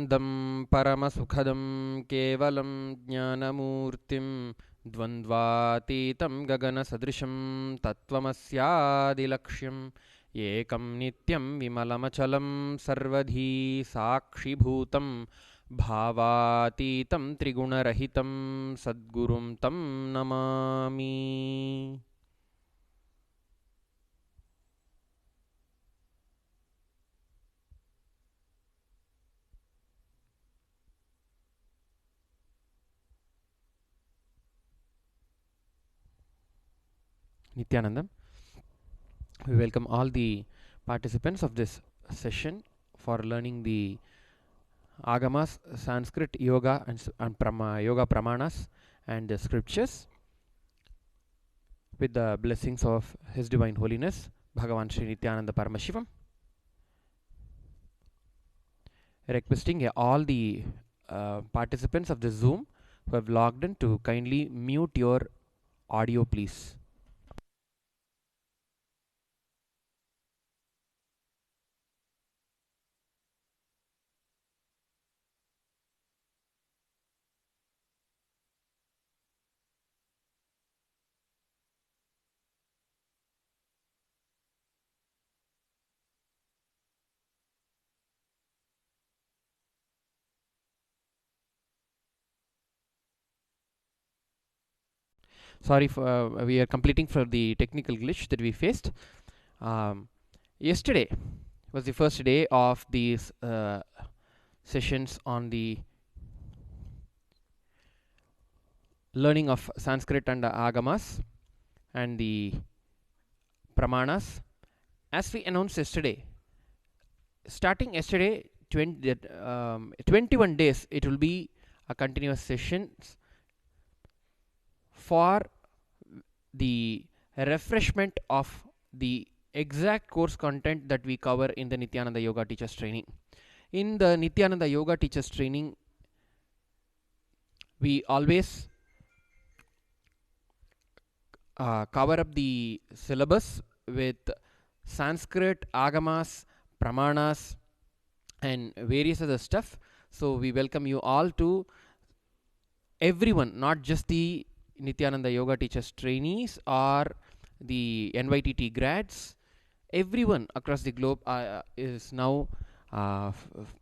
नित्यानन्दं परमसुखदं केवलं ज्ञानमूर्तिं द्वन्द्वातीतं गगनसदृशं तत्त्वमस्यादिलक्ष्यम् एकं नित्यं विमलमचलं सर्वधी साक्षिभूतं भावातीतं त्रिगुणरहितं सद्गुरुं तं Namami. Nityanandam. We welcome all the participants of this session for learning the Agamas, Sanskrit, Yoga, and Yoga Pramanas and the scriptures with the blessings of His Divine Holiness, Bhagavan Sri Nityananda Paramashivam. Requesting all the participants of the Zoom who have logged in to kindly mute your audio, please. Sorry for we are completing for the technical glitch that we faced. Yesterday was the first day of these sessions on the learning of Sanskrit and Agamas and the Pramanas. As we announced yesterday, starting yesterday, 21 days, it will be a continuous sessions for the refreshment of the exact course content that we cover in the Nityananda Yoga Teachers Training. In the Nityananda Yoga Teachers Training, we always cover up the syllabus with Sanskrit, Agamas, Pramanas, and various other stuff. So we welcome you all to everyone, not just the Nityananda Yoga Teachers trainees or the NYTT grads. Everyone across the globe is now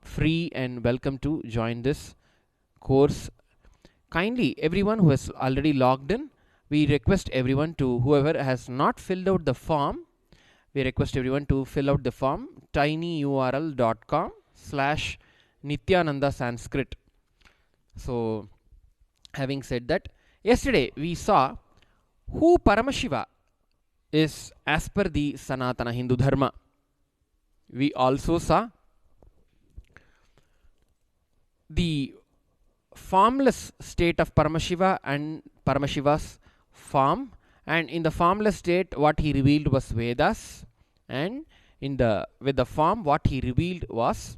free and welcome to join this course. Kindly, everyone who has already logged in, we request everyone to, whoever has not filled out the form, we request everyone to fill out the form tinyurl.com/Nityananda Sanskrit. So, having said that, yesterday we saw who Paramashiva is as per the Sanatana Hindu Dharma. We also saw the formless state of Paramashiva and Paramashiva's form, and in the formless state what he revealed was Vedas, and with the form what he revealed was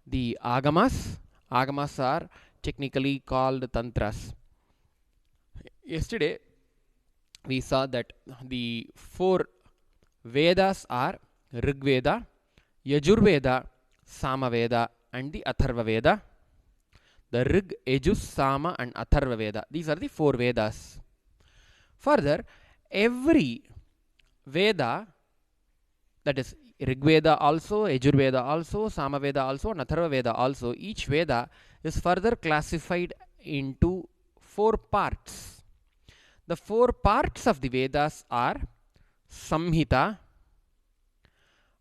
the Agamas. Agamas are technically called Tantras. Yesterday we saw that the four Vedas are Rig Veda, Yajurveda, Samaveda, and the Atharva Veda. The Rig, Yajus, Sama, and Atharva Veda. These are the four Vedas. Further, every Veda, that is Rig Veda also, Yajur Veda also, Sama Veda also, and Atharva Veda also, each Veda is further classified into four parts. The four parts of the Vedas are Samhita,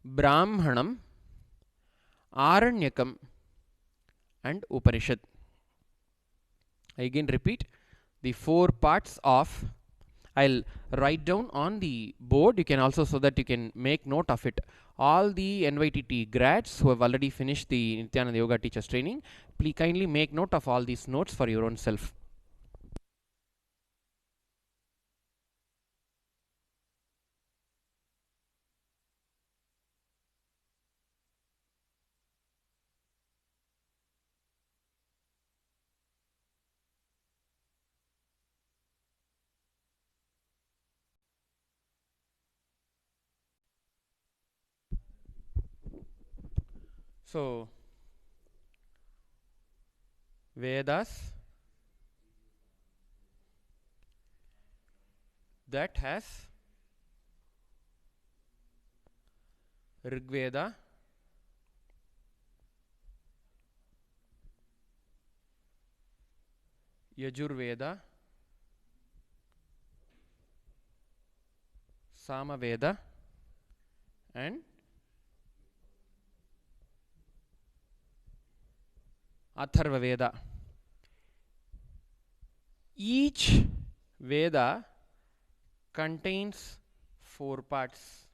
Brahmanam, Aranyakam, and Upanishad. I again repeat the four parts of, I'll write down on the board, you can also, so that you can make note of it. All the NYTT grads who have already finished the Nityananda Yoga Teachers Training, please kindly make note of all these notes for your own self. So, Vedas that has Rigveda, Yajurveda, Samaveda and Atharva Veda. Each Veda contains 4 parts.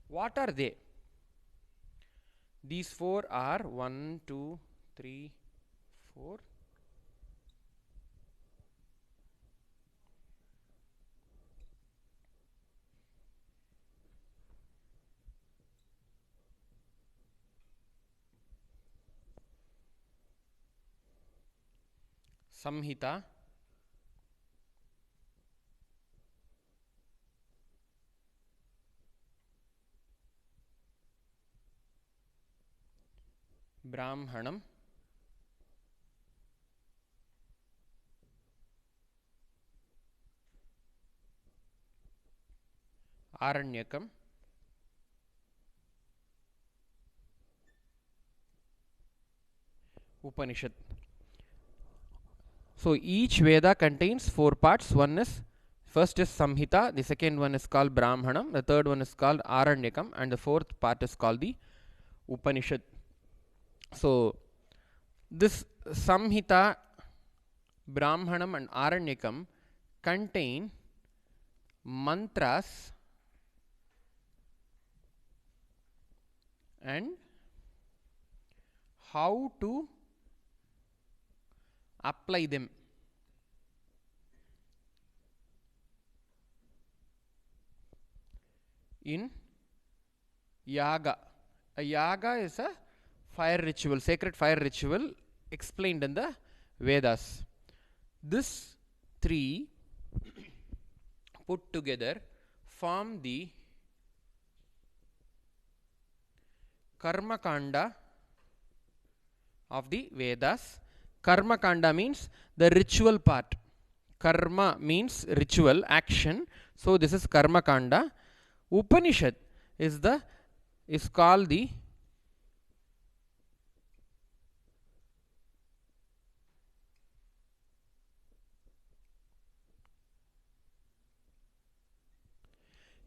What are they? These 4 are 1, 2, 3, 4. Samhita, Brahmanam, Aranyakam, Upanishad. So each Veda contains 4 parts. First is Samhita, the second one is called Brahmanam, the third one is called Aranyakam, and the fourth part is called the Upanishad. So this Samhita, Brahmanam and Aranyakam contain mantras and how to apply them. In yaga. A yaga is a fire ritual, sacred fire ritual explained in the Vedas. This 3 put together form the Karma Kanda of the Vedas. Karma Kanda means the ritual part. Karma means ritual, action. So this is Karma Kanda. Upanishad is called the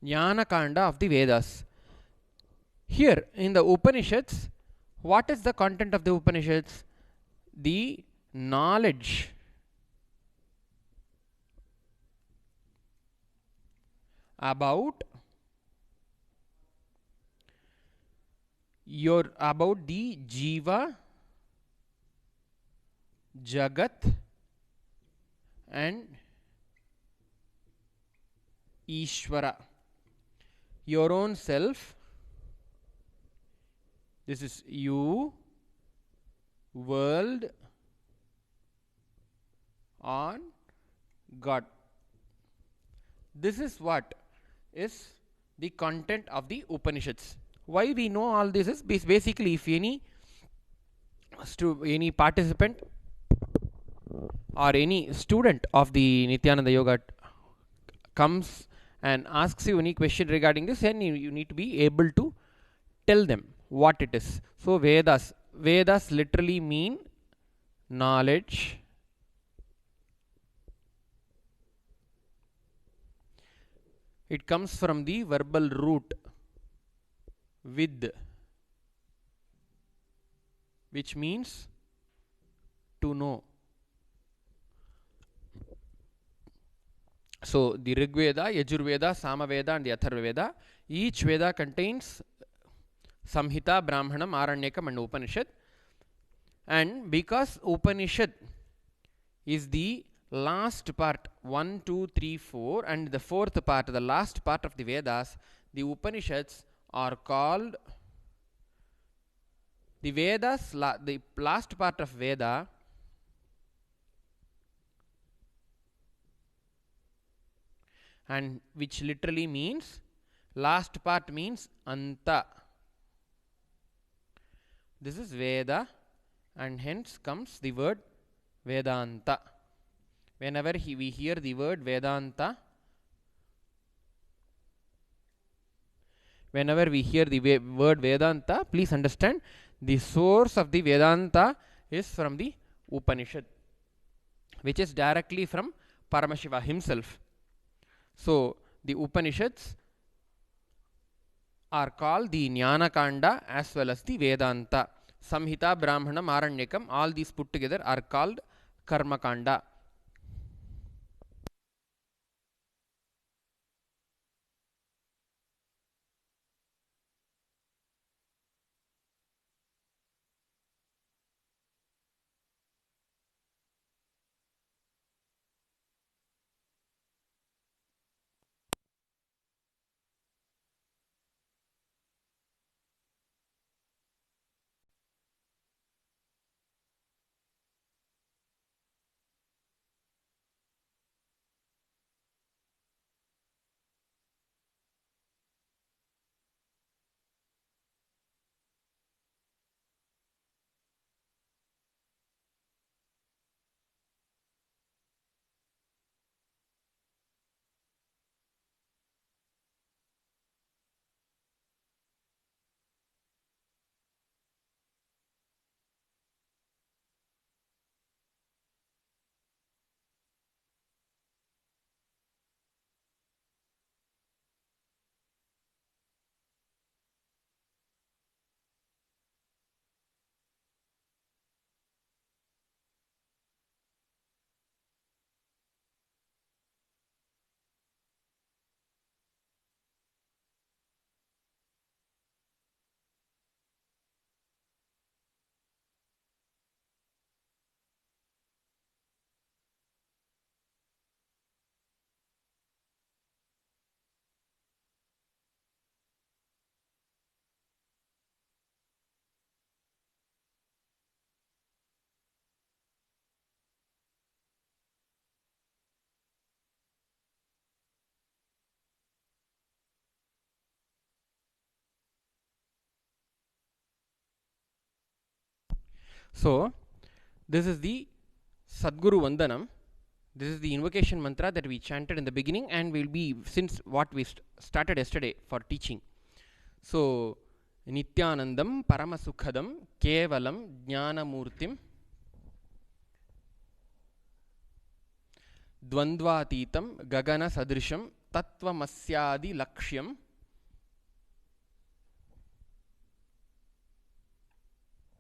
Jnana Kanda of the Vedas. Here in the Upanishads, what is the content of the Upanishads? The knowledge about the Jiva, Jagat and Ishvara. Your own self, this is you, world, on God. This is what is the content of the Upanishads. Why we know all this is basically if any participant or any student of the Nityananda Yoga comes and asks you any question regarding this, then you need to be able to tell them what it is. So Vedas literally mean knowledge, it comes from the verbal root with, which means to know. So the Rig Veda, Yajurveda, Samaveda and the Atharva Veda, each Veda contains Samhita, Brahmanam, Aranyakam and Upanishad. And because Upanishad is the last part, 1, 2, 3, 4, and the fourth part, the last part of the Vedas, the Upanishads are called the Vedas, the last part of Veda and which literally means, last part means anta. This is Veda, and hence comes the word Vedanta. Whenever we hear the word Vedanta, whenever we hear the word Vedanta, please understand the source of the Vedanta is from the Upanishad, which is directly from Paramashiva himself. So the Upanishads are called the Jnana Kanda as well as the Vedanta. Samhita, Brahmanam, Aranyakam, all these put together are called Karma Kanda. So this is the Sadguru Vandanam. This is the invocation mantra that we chanted in the beginning and will be since what we started yesterday for teaching. So Nityanandam Paramasukhadam Kevalam Jnanamurtim Dvandvatitam Gagana Sadrisham Tattvamasyadi Lakshyam.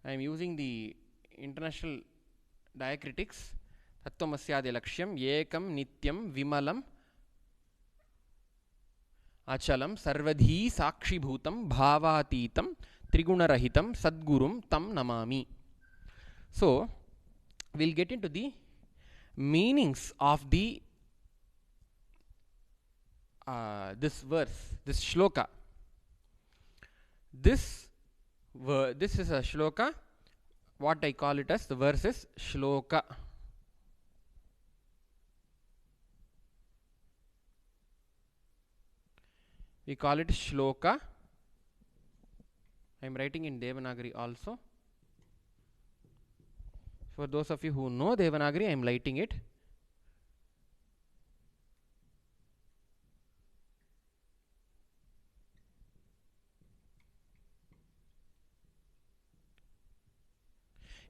I am using the international diacritics. Tattvamasyadi Lakshyam Ekam Nityam Vimalam Achalam Sarvadhi Sakshi Bhutam Bhavatitam Trigunarahitam Sadgurum Tam Namami. So we'll get into the meanings of the this verse, this shloka. This is a shloka. What I call it as the verse is shloka. We call it shloka. I am writing in Devanagari also. For those of you who know Devanagari, I am writing it.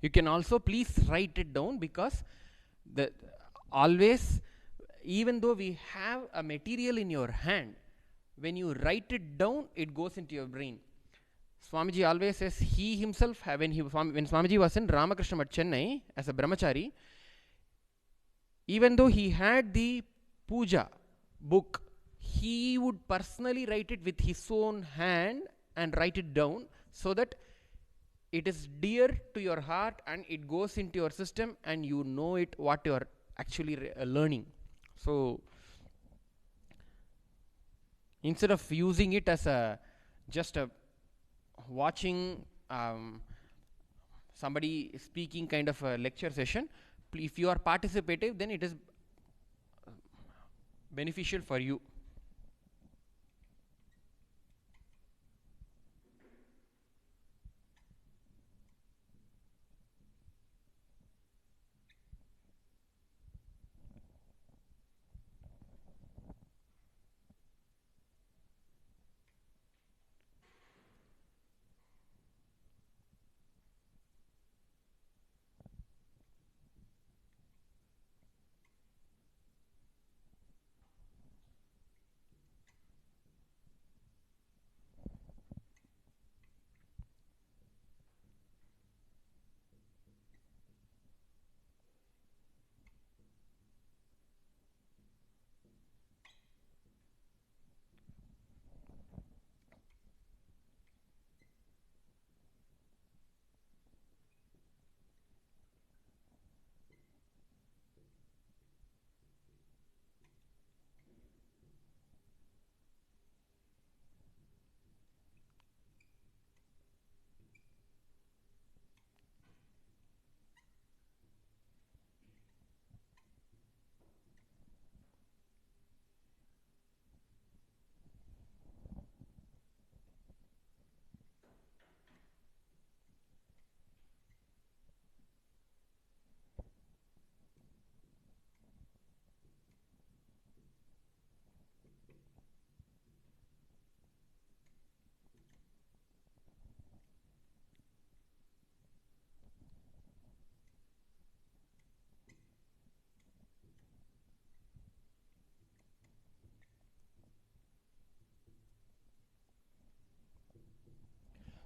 You can also please write it down, because always, even though we have a material in your hand, when you write it down, it goes into your brain. Swamiji always says he himself, when Swamiji was in Ramakrishna at Chennai as a brahmachari, even though he had the puja book, he would personally write it with his own hand and write it down, so that it is dear to your heart and it goes into your system and you know it, what you are actually learning. So instead of using it as just a watching somebody speaking kind of a lecture session, if you are participative, then it is beneficial for you.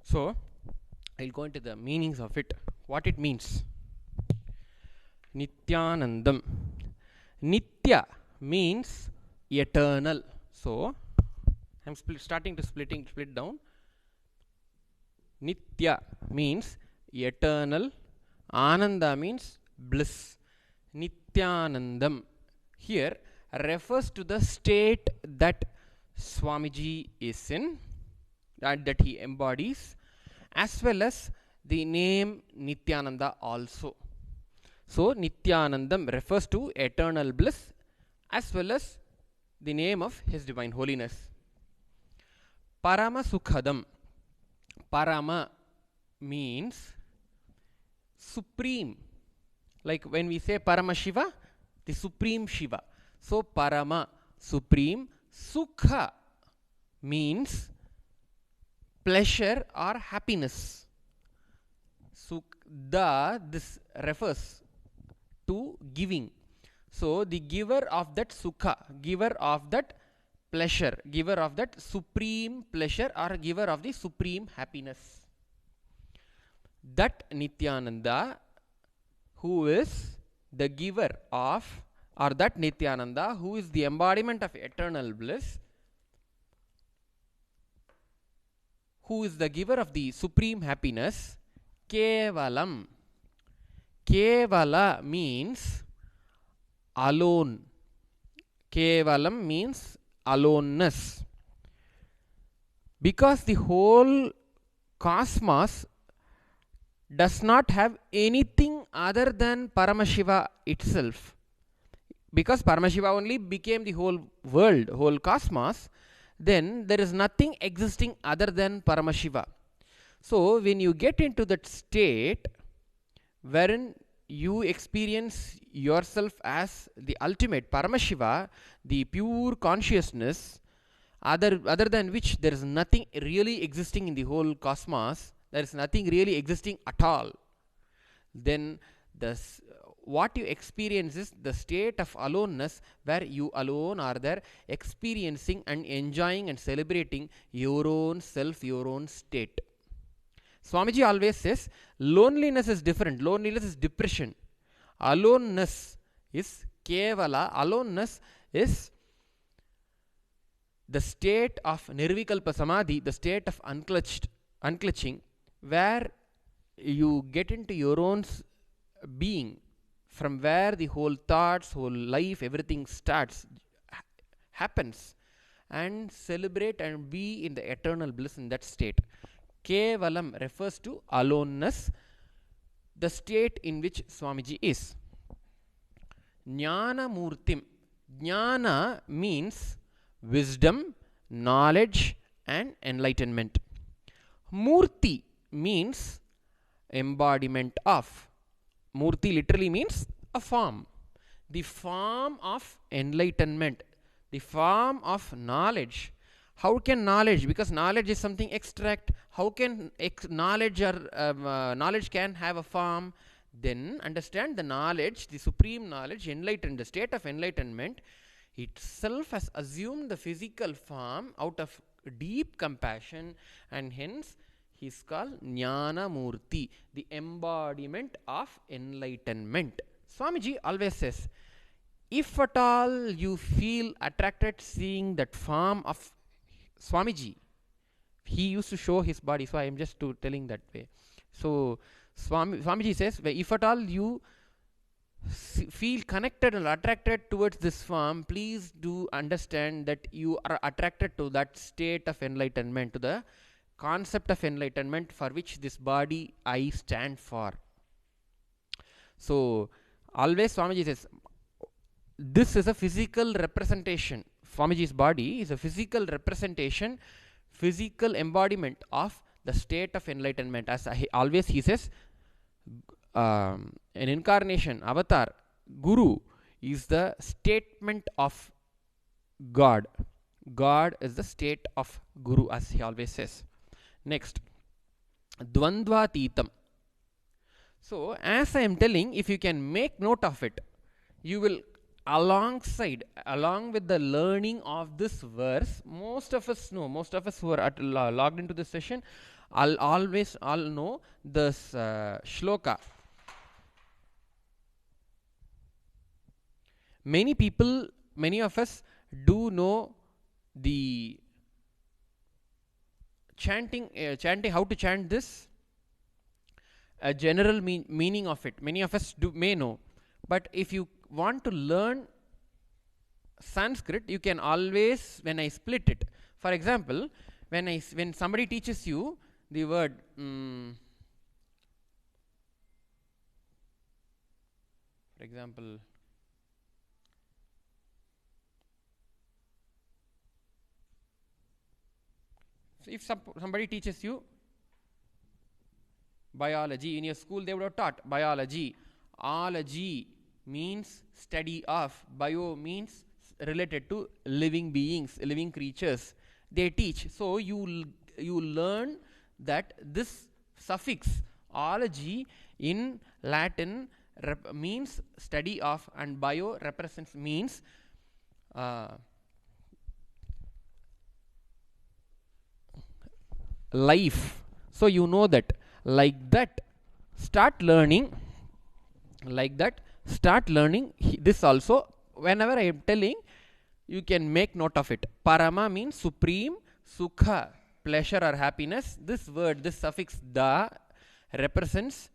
So I'll go into the meanings of it, what it means. Nityanandam. Nitya means eternal. So I'm starting to split down. Nitya means eternal. Ananda means bliss. Nityanandam here refers to the state that Swamiji is in, that he embodies, as well as the name Nityananda also. So Nityanandam refers to eternal bliss as well as the name of His Divine Holiness. Parama Sukhadam. Parama means supreme. Like when we say Parama Shiva, the supreme Shiva. So Parama, supreme. Sukha means pleasure or happiness. This refers to giving. So the giver of that sukha, giver of that pleasure, giver of that supreme pleasure or giver of the supreme happiness. That Nityananda who is the giver of, or that Nityananda who is the embodiment of eternal bliss, who is the giver of the supreme happiness, Kevalam. Kevala means alone. Kevalam means aloneness. Because the whole cosmos does not have anything other than Paramashiva itself. Because Paramashiva only became the whole world, whole cosmos, then there is nothing existing other than Paramashiva. So when you get into that state wherein you experience yourself as the ultimate Paramashiva, the pure consciousness, other than which there is nothing really existing in the whole cosmos, there is nothing really existing at all, then what you experience is the state of aloneness, where you alone are there experiencing and enjoying and celebrating your own self, your own state. Swamiji always says loneliness is different. Loneliness is depression. Aloneness is kevala. Aloneness is the state of nirvikalpa samadhi, the state of unclutching, where you get into your own being, from where the whole thoughts, whole life, everything starts, happens, and celebrate and be in the eternal bliss in that state. Kevalam refers to aloneness, the state in which Swamiji is. Jnana Murtim. Jnana means wisdom, knowledge, and enlightenment. Murti means embodiment of. Murti literally means a form. The form of enlightenment, the form of knowledge. How can knowledge, because knowledge is something abstract, how can knowledge or knowledge can have a form? Then understand the knowledge, the supreme knowledge, enlightened, the state of enlightenment itself has assumed the physical form out of deep compassion, and hence he is called Jnana Murti, the embodiment of enlightenment. Swamiji always says, if at all you feel attracted seeing that form of Swamiji, he used to show his body, so I am just telling that way. So Swamiji says, if at all you feel connected and attracted towards this form, please do understand that you are attracted to that state of enlightenment, to the concept of enlightenment for which this body I stand for. So always Swamiji says, this is a physical representation. Swamiji's body is a physical representation, physical embodiment of the state of enlightenment. As always he says, an incarnation, avatar, Guru is the statement of God. God is the state of Guru, as he always says. Next, Dvandvatitam. So as I am telling, if you can make note of it, you will along with the learning of this verse, most of us who are logged into this session, all know this shloka. Many of us do know the chanting, how to chant this, a general meaning of it. Many of us may know, but if you want to learn Sanskrit, you can always, when I split it, for example, when somebody teaches you the word for example, so if somebody teaches you biology in your school, they would have taught biology. Ology means study of, bio means related to living beings, living creatures. They teach. So you learn that this suffix ology in Latin means study of, and bio represents means life. So you know that. Like that, start learning this also. Whenever I am telling, you can make note of it. Parama means supreme, sukha pleasure or happiness. This word, this suffix da represents,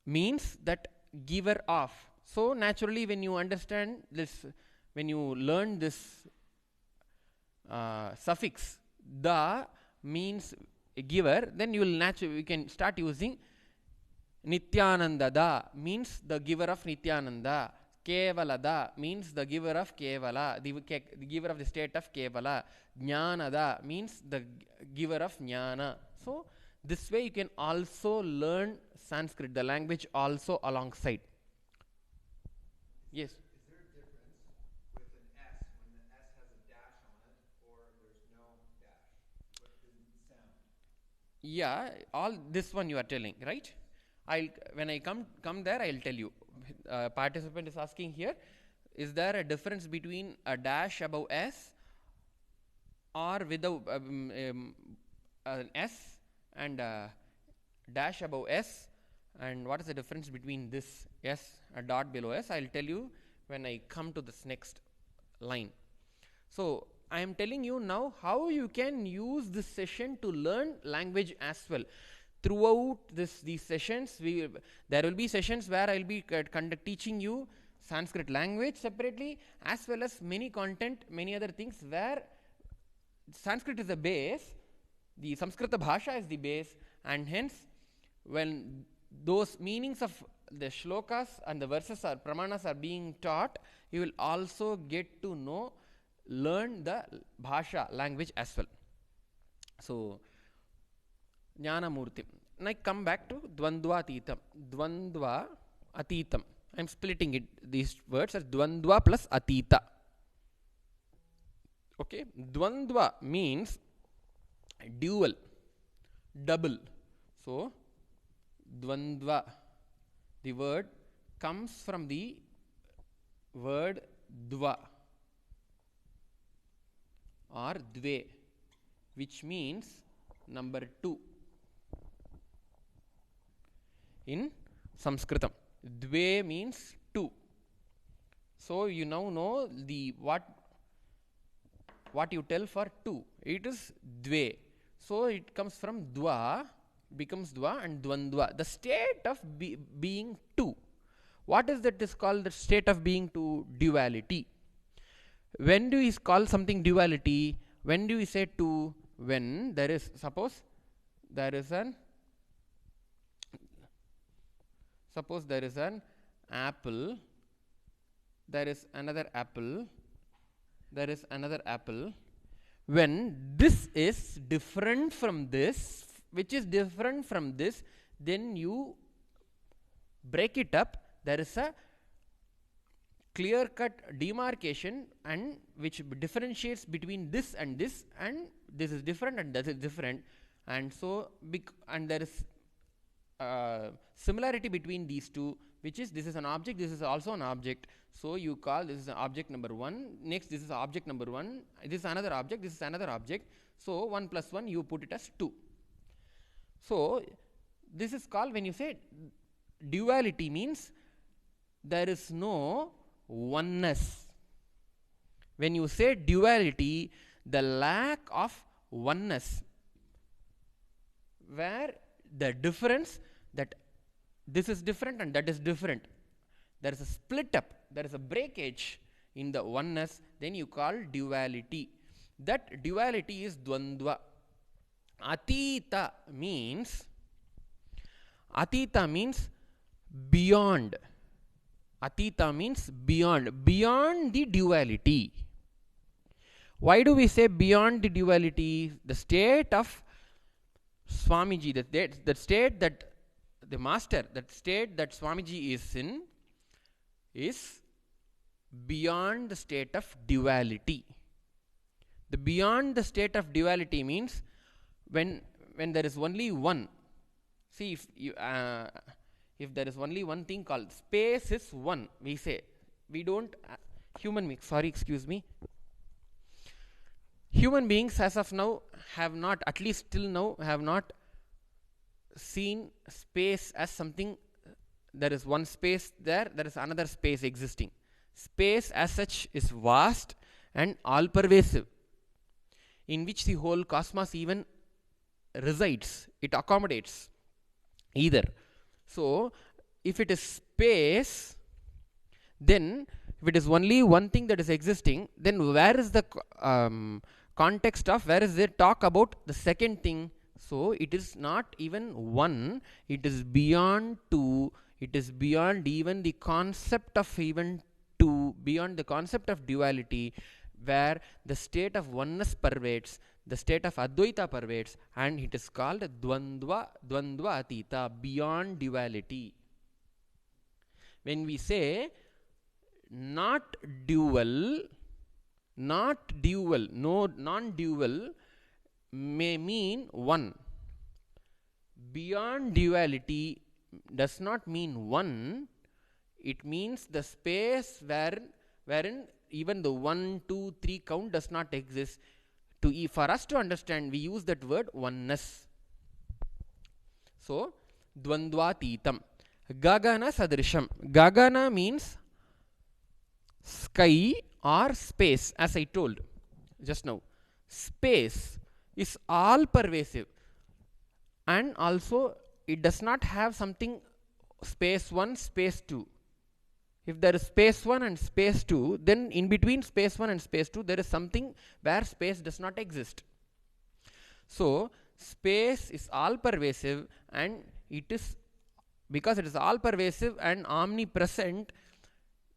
means that giver of. So naturally, when you understand this, when you learn this suffix da means giver, then you can start using Nityananda da means the giver of Nityananda. Kevala da means the giver of Kevala, the giver of the state of Kevala. Jnana da means the giver of Jnana. So this way you can also learn Sanskrit, the language, also alongside. Yes. Yeah, all this one you are telling, right? When I come there, I'll tell you. Participant is asking here, is there a difference between a dash above S or without an S and a dash above S, and what is the difference between this S, a dot below S? I'll tell you when I come to this next line. So I am telling you now how you can use this session to learn language as well. Throughout these sessions, there will be sessions where I'll be teaching you Sanskrit language separately, as well as many content, many other things where Sanskrit is the base, the Samskrita Bhasha is the base, and hence when those meanings of the shlokas and the verses or pramanas are being taught, you will also get to learn the bhasha language as well. So Jnanamurti. Now I come back to Dvandva Atitam. Dvandva Atitam. I am splitting it, these words, as Dvandva plus Atita. Okay, Dvandva means dual, double. So Dvandva, the word comes from the word Dva or Dve, which means number 2 in Sanskritam. Dve means 2. So you now know the what you tell for 2. It is Dve. So it comes from Dva, becomes Dva, and Dvandva. The state of being 2. What is that is called the state of being 2? Duality. When do we call something duality? When do we say 2? When there is, suppose there is an apple, there is another apple, there is another apple. When this is different from this, which is different from this, then you break it up. There is a clear cut demarcation and which differentiates between this, and this is different and that is different, and so and there is similarity between these two, which is this is an object, this is also an object. So you call this is object number 1. Next, this is object number 1. This is another object. This is another object. So 1 plus 1, you put it as 2. So this is called, when you say duality, means there is no oneness. When you say duality, the lack of oneness, where the difference that this is different and that is different, there is a split up, there is a breakage in the oneness, then you call duality. That duality is Dvandva. Atita means beyond. Atita means beyond the duality. Why do we say beyond the duality? The state of Swamiji, the state that the master, that state that Swamiji is in, is beyond the state of duality. The beyond the state of duality means when there is only one. See, if there is only one thing called space is one, we say, we don't human beings as of now have not, at least till now, have not seen space as something. There is one space there is another space existing. Space as such is vast and all pervasive, in which the whole cosmos even resides. It accommodates either. So if it is space, then if it is only one thing that is existing, then where is the context of, where is there talk about the second thing? So it is not even one, it is beyond 2, it is beyond even the concept of even 2, beyond the concept of duality, where the state of oneness pervades, the state of Advaita pervades, and it is called Dvandva Atita, beyond duality. When we say not dual, no, non-dual may mean one. Beyond duality does not mean one. It means the space wherein even the 1, 2, 3 count does not exist. For us to understand, we use that word oneness. So Dvandvatitam. Gagana Sadrisham. Gagana means sky or space, as I told just now. Space is all pervasive, and also it does not have something space 1, space 2. If there is space 1 and space 2, then in between space 1 and space 2 there is something where space does not exist. So space is all pervasive and it is because it is all pervasive and omnipresent,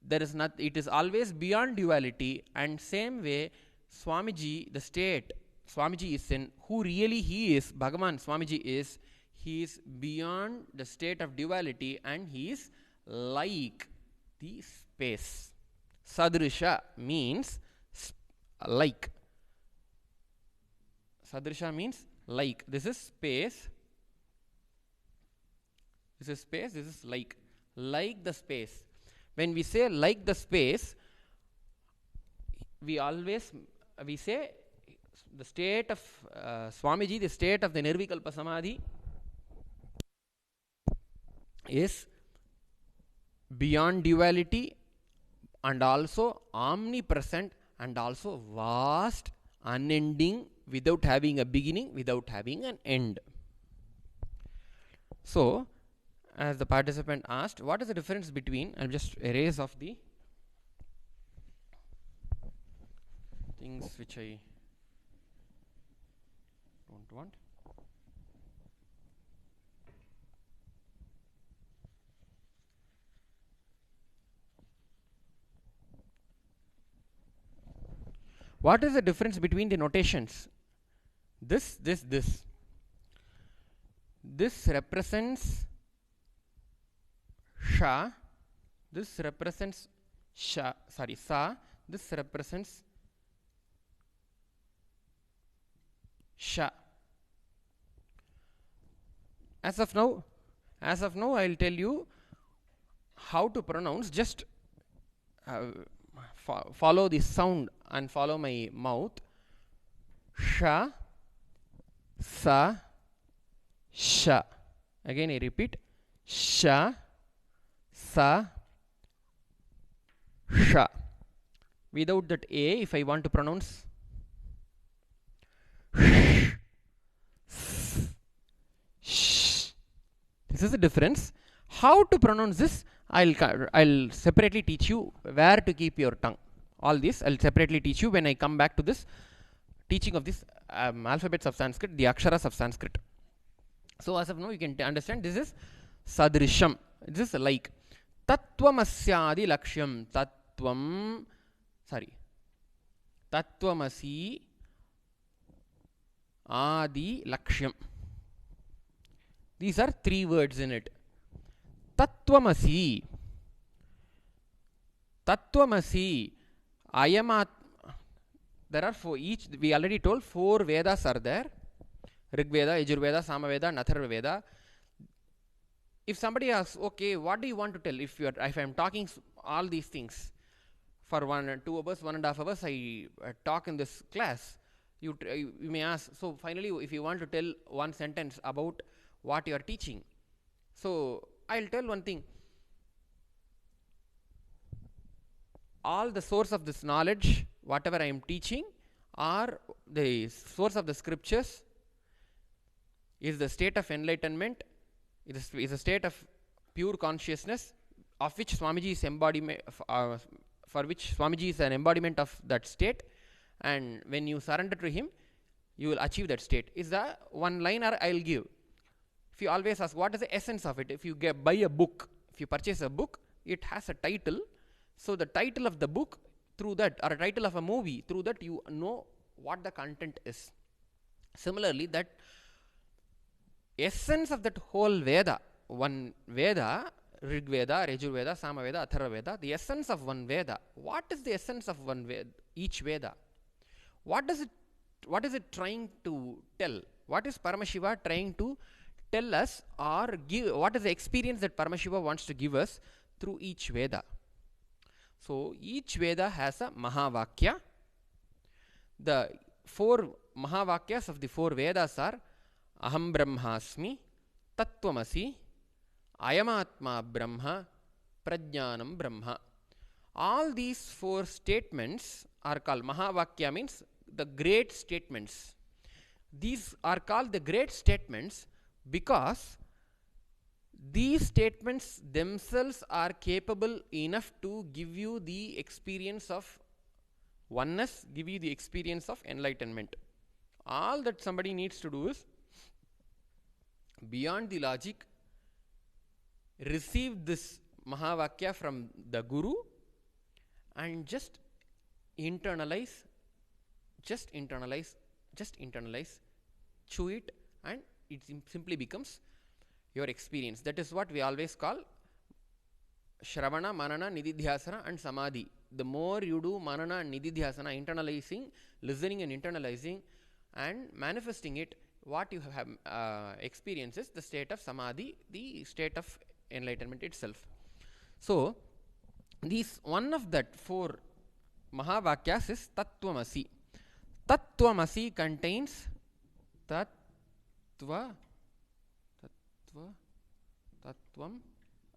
there is not, it is always beyond duality. And same way Swamiji, the state Swamiji is in, who really he is, Bhagavan Swamiji is, he is beyond the state of duality, and he is like the space. Sadrisha means like. Sadrisha means like. This is space. This is space. This is like the space. When we say like the space, we say the state of Swamiji, the state of the Nirvikalpa Samadhi is beyond duality and also omnipresent and also vast, unending, without having a beginning, without having an end. So, as the participant asked, what is the difference between, I'll just erase off the things which I don't want. What is the difference between the notations? This represents Sha, this represents Sha, sorry, Sa, this represents Sha. As of now, I will tell you how to pronounce. Just follow the sound and follow my mouth. Sha, Sa, Sha. Again I repeat. Sha, Sa, Sha. Without that A, if I want to pronounce Sh, this is the difference. How to pronounce this, I'll separately teach you where to keep your tongue. All this I'll separately teach you when I come back to this teaching of this alphabets of Sanskrit, the aksharas of Sanskrit. So as of now you can understand this is sadrisham. This is like tattvamasyadi lakshyam. Tattvamasi adi lakshyam. These are three words in it. Tattvamasi. Ayamat. There are four. Each we already told 4 Vedas are there. Rig Veda, Yajurveda, Samaveda, and Atharva Veda. If somebody asks, okay, what do you want to tell? If I am talking all these things for 1 and 2 hours, 1.5 hours, I talk in this class. You may ask. So finally, if you want to tell one sentence about what you are teaching, so I'll tell one thing. All the source of this knowledge, whatever I am teaching, are the source of the scriptures, is the state of enlightenment, is a state of pure consciousness, of which Swamiji is embodiment, for which Swamiji is an embodiment of that state. And when you surrender to him, you will achieve that state. Is the one liner I'll give. If you always ask what is the essence of it, if you buy a book, if you purchase a book, it has a title. So the title of the book, through that, or a title of a movie, through that you know what the content is. Similarly, that essence of that whole Veda, one Veda, Rig Veda, Yajur Veda, Sama Veda, Atharva Veda, the essence of one Veda. What is the essence of one Veda, each Veda? What is it trying to tell? What is Paramashiva trying to tell us or give? What is the experience that Paramashiva wants to give us through each Veda? So each Veda has a Mahavakya. The 4 Mahavakyas of the 4 Vedas are Aham Brahmasmi, Tattvamasi, Ayamatma Brahma, Prajnanam Brahma. All these 4 statements are called Mahavakya, means the great statements. These are called the great statements because these statements themselves are capable enough to give you the experience of oneness, give you the experience of enlightenment. All that somebody needs to do is, beyond the logic, receive this Mahavakya from the Guru and just internalize, chew it, and it simply becomes your experience. That is what we always call Shravana, Manana, Nididhyasana and Samadhi. The more you do Manana and Nididhyasana, internalizing, listening and internalizing and manifesting it, what you have experiences the state of Samadhi, the state of enlightenment itself. So, these one of that 4 Mahavakyas is Tattvamasi. Tattvamasi contains Tattvam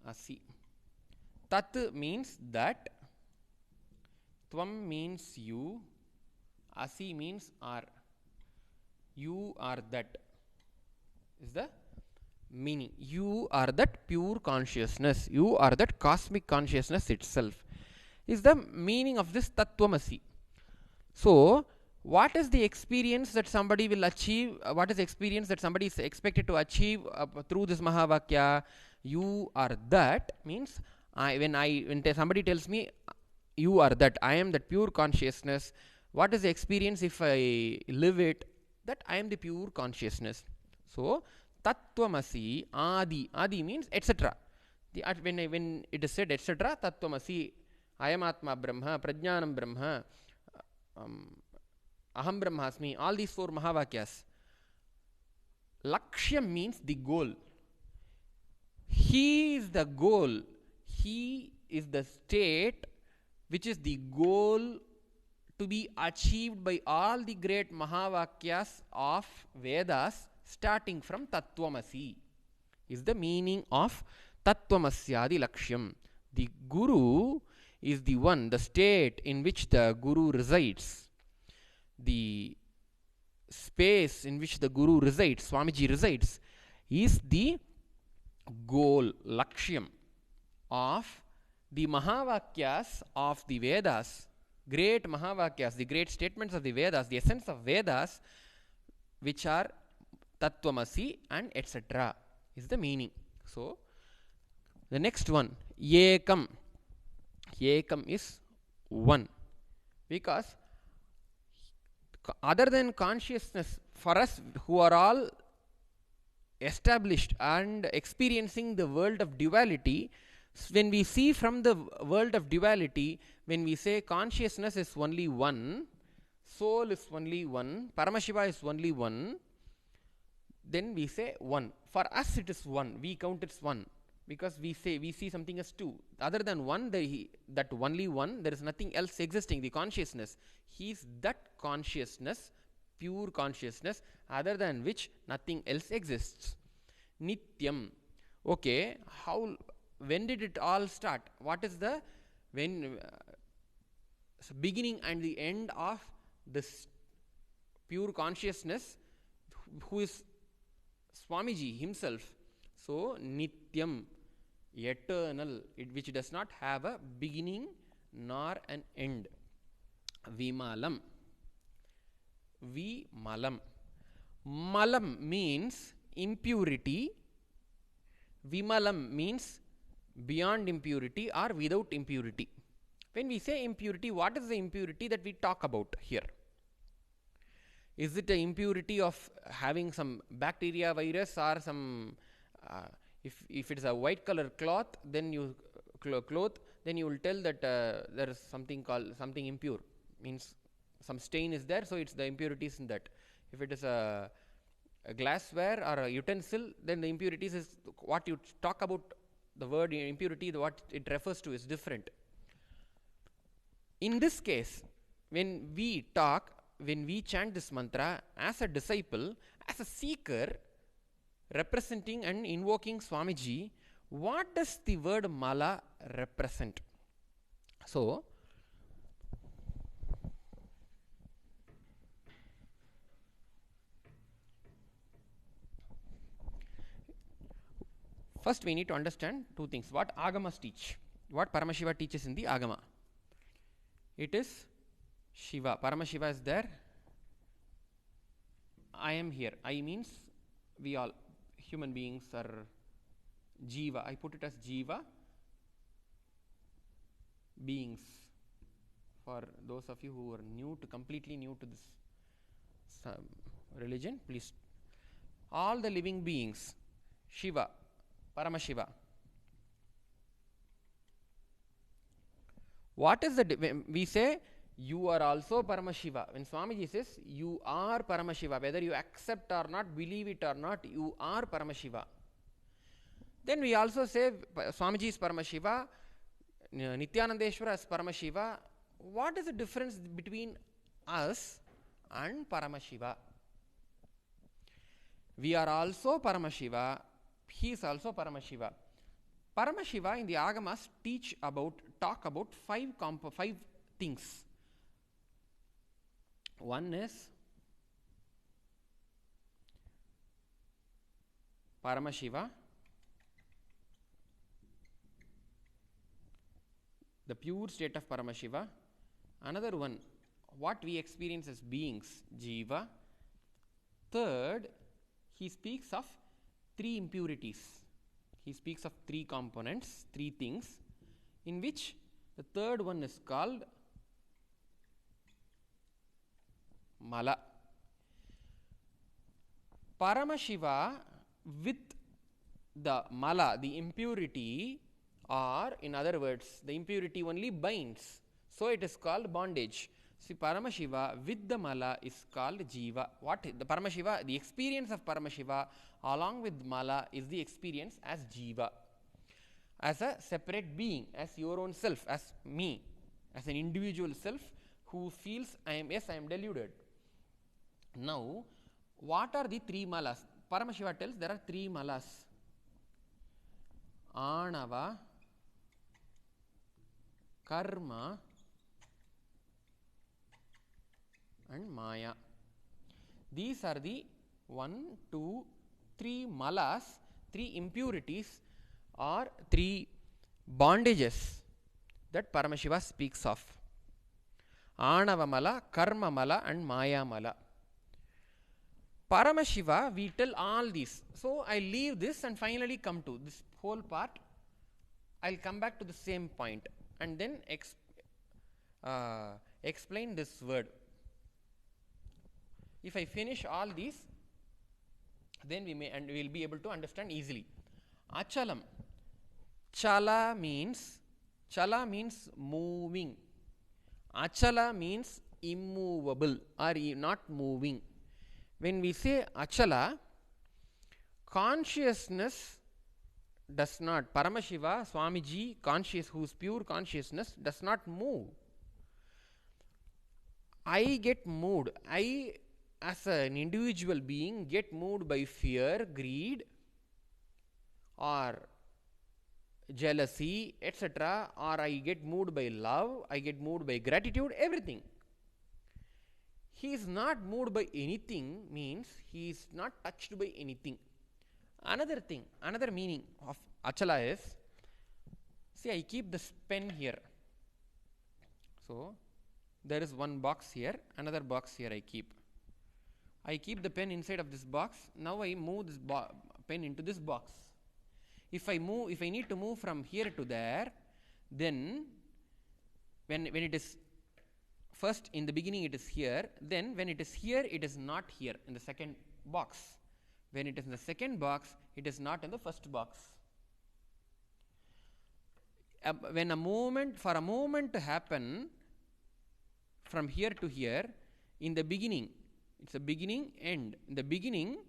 Asi. Tat means that, Tvam means you, Asi means are. You are that is the meaning. You are that pure consciousness. You are that cosmic consciousness itself is the meaning of this Tattvamasi. So, what is the experience that somebody will achieve? What is the experience that somebody is expected to achieve through this Mahavakya? You are that means when somebody tells me you are that, I am that pure consciousness. What is the experience if I live it? That I am the pure consciousness. So, Tattvamasi, Adi means etc. When it is said etc., Tattvamasi, Ayam Atma Brahma, Prajnanam Brahma, Aham Brahmasmi, all these 4 Mahavakyas. Lakshyam means the goal. He is the goal. He is the state which is the goal to be achieved by all the great Mahavakyas of Vedas, starting from Tattvamasi, is the meaning of Tattvamasyadi Lakshyam. The Guru is the one, the state in which the Guru resides, the space in which the Guru resides, Swamiji resides, is the goal, Lakshyam of the Mahavakyas of the Vedas. Great Mahavakyas, the great statements of the Vedas, the essence of Vedas, which are Tattvamasi and etc. is the meaning. So, the next one, Ekam. Ekam is one. Because other than consciousness, for us who are all established and experiencing the world of duality, when we see from the world of duality, when we say consciousness is only one, soul is only one, Paramashiva is only one, then we say one. For us it is one, we count it as one, because we see something as two. Other than one, that only one, there is nothing else existing, the consciousness. He is that consciousness, pure consciousness, other than which nothing else exists. Nityam. Okay, when did it all start? What is the beginning and the end of this pure consciousness, who is Swamiji himself? So, Nityam, eternal, which does not have a beginning nor an end. Vimalam. Malam means impurity. Vimalam means beyond impurity or without impurity. When we say impurity, what is the impurity that we talk about here? Is it an impurity of having some bacteria, virus, or some if it is a white color cloth, then you then you will tell that there is something called something impure, means some stain is there, so it's the impurities in that. If it is a glassware or a utensil, then the impurities is what you talk about. The word impurity, what it refers to, is different. In this case, when we chant this mantra as a disciple, as a seeker, representing and invoking Swamiji, what does the word mala represent? So, first we need to understand two things. What Agamas teach, what Paramashiva teaches in the Agama. It is Shiva. Paramashiva is there. I am here. I means we all, human beings, or Jiva. I put it as Jiva, beings. For those of you who are completely new to this religion, please. All the living beings, Shiva, Paramashiva. What is when we say you are also Paramashiva? When Swamiji says you are Paramashiva, whether you accept or not, believe it or not, you are Paramashiva. Then we also say Swamiji is Paramashiva, Nityanandeshwara is Paramashiva. What is the difference between us and Paramashiva? We are also Paramashiva, he is also Paramashiva. Paramashiva in the Agamas talk about five things. One is Paramashiva, the pure state of Paramashiva. Another one, what we experience as beings, Jiva. Third, he speaks of three impurities. He speaks of three components, three things, in which the third one is called Mala. Paramashiva with the Mala, the impurity, or in other words, the impurity only binds. So it is called bondage. See, Paramashiva with the Mala is called Jiva. What the Paramashiva, the experience of Paramashiva along with Mala is the experience as Jiva, as a separate being, as your own self, as me, as an individual self who feels I am deluded. Now, what are the three Malas? Paramashiva tells there are three Malas: Anava, Karma, and Maya. These are the 1, 2, 3 Malas, 3 impurities, or 3 bondages that Paramashiva speaks of. Anava Mala, Karma Mala, and Maya Mala. Paramashiva, we tell all these. So I leave this and finally come to this whole part. I'll come back to the same point and then explain this word. If I finish all these, then we'll be able to understand easily. Achalam. Chala means moving. Achala means immovable or not moving. When we say Achala, consciousness does not, Paramashiva, Swamiji, whose pure consciousness does not move. I get moved. I, as an individual being, get moved by fear, greed, or jealousy, etc., or I get moved by love, I get moved by gratitude, everything. He is not moved by anything means he is not touched by anything. Another thing, another meaning of Achala is, see, I keep this pen here. So, there is one box here, another box here I keep. I keep the pen inside of this box. Now I move this pen into this box. If I need to move from here to there, then when it is first in the beginning it is here, then when it is here it is not here in the second box. When it is in the second box, it is not in the first box. When for a movement to happen from here to here, in the beginning, it's a beginning end. In the beginning,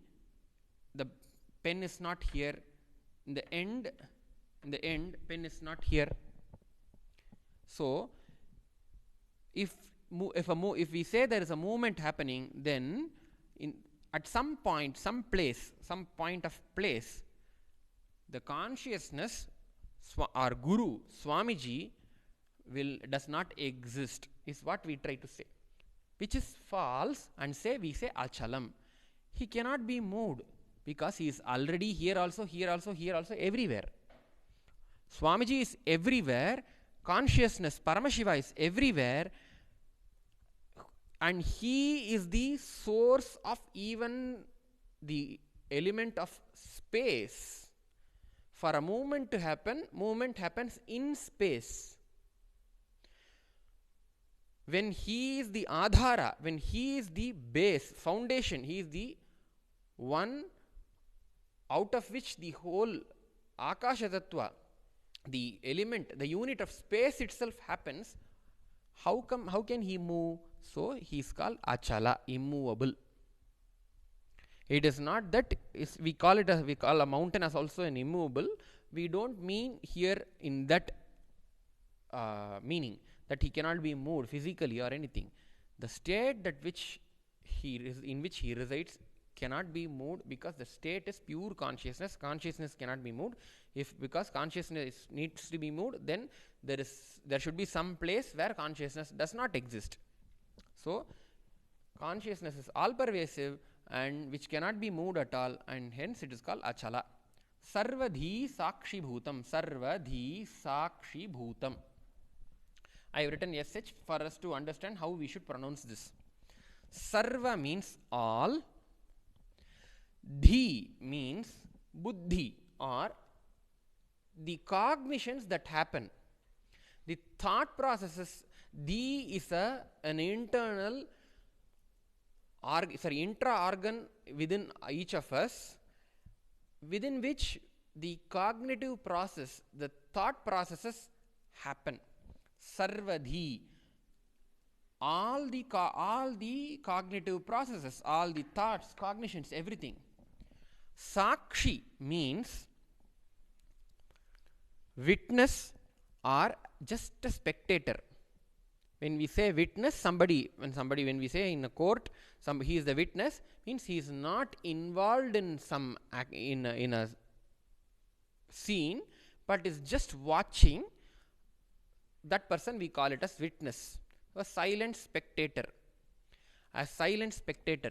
the pen is not here. In the end, pen is not here. So, if we say there is a movement happening, then at some point, some point of place, the consciousness or Guru, Swamiji, does not exist, is what we try to say, which is false, and we say Achalam. He cannot be moved because he is already here also, everywhere. Swamiji is everywhere, consciousness, Paramashiva is everywhere, and he is the source of even the element of space. For a movement to happen, movement happens in space. When he is the adhara, when he is the base, foundation, he is the one out of which the whole akasha tattva, the element, the unit of space itself happens, how can he move? So he is called achala, immovable. It is not that we call a mountain as also an immovable. We don't mean here in that meaning that he cannot be moved physically or anything. The state in which he resides cannot be moved, because the state is pure consciousness. Consciousness cannot be moved. Because consciousness needs to be moved, then there should be some place where consciousness does not exist. So consciousness is all pervasive and which cannot be moved at all, and hence it is called achala. Sarvadhi sakshi bhutam. Sarvadhi sakshi bhutam. I have written SH for us to understand how we should pronounce this. Sarva means all. Dhi means buddhi, or the cognitions that happen, the thought processes. Dhi is an internal intra-organ within each of us, within which the cognitive process, the thought processes happen. Sarvadhi, all the cognitive processes, all the thoughts, cognitions, everything. Sakshi means witness or just a spectator. When we say witness, when we say in a court, he is the witness, means he is not involved in in a scene, but is just watching. That person we call it as witness. A silent spectator. A silent spectator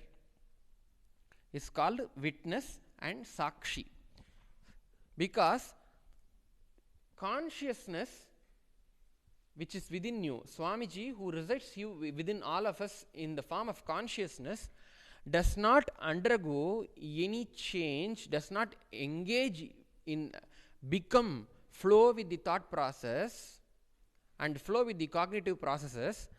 is called witness and sakshi, because consciousness which is within you, Swamiji, who resides within all of us in the form of consciousness, does not undergo any change, does not engage in flow with the thought process and flow with the cognitive processes,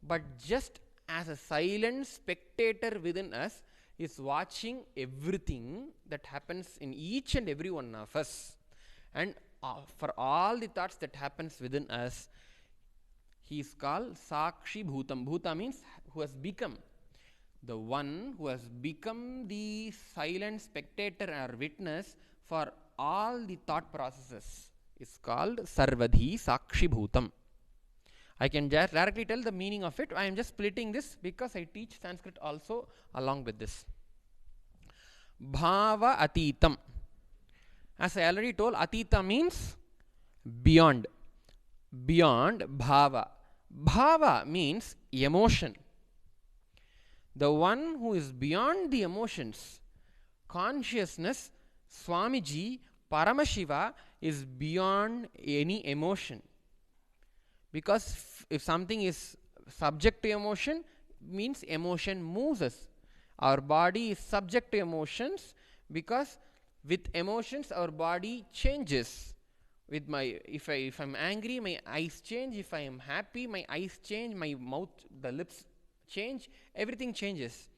but just as a silent spectator within us is watching everything that happens in each and every one of us, and for all the thoughts that happens within us, he is called Sakshi Bhutam. Bhuta means who has become. The one who has become the silent spectator or witness for all the thought processes is called Sarvadhi Sakshi Bhutam. I can directly tell the meaning of it. I am just splitting this because I teach Sanskrit also along with this. Bhava Atitam. As I already told, Atita means beyond. Beyond Bhava. Bhava means emotion. The one who is beyond the emotions, consciousness, Swamiji, Paramashiva is beyond any emotion. Because if something is subject to emotion, means emotion moves us. Our body is subject to emotions, because with emotions our body changes. If I'm angry, my eyes change. If I am happy, my eyes change, my mouth, the lips change, everything changes.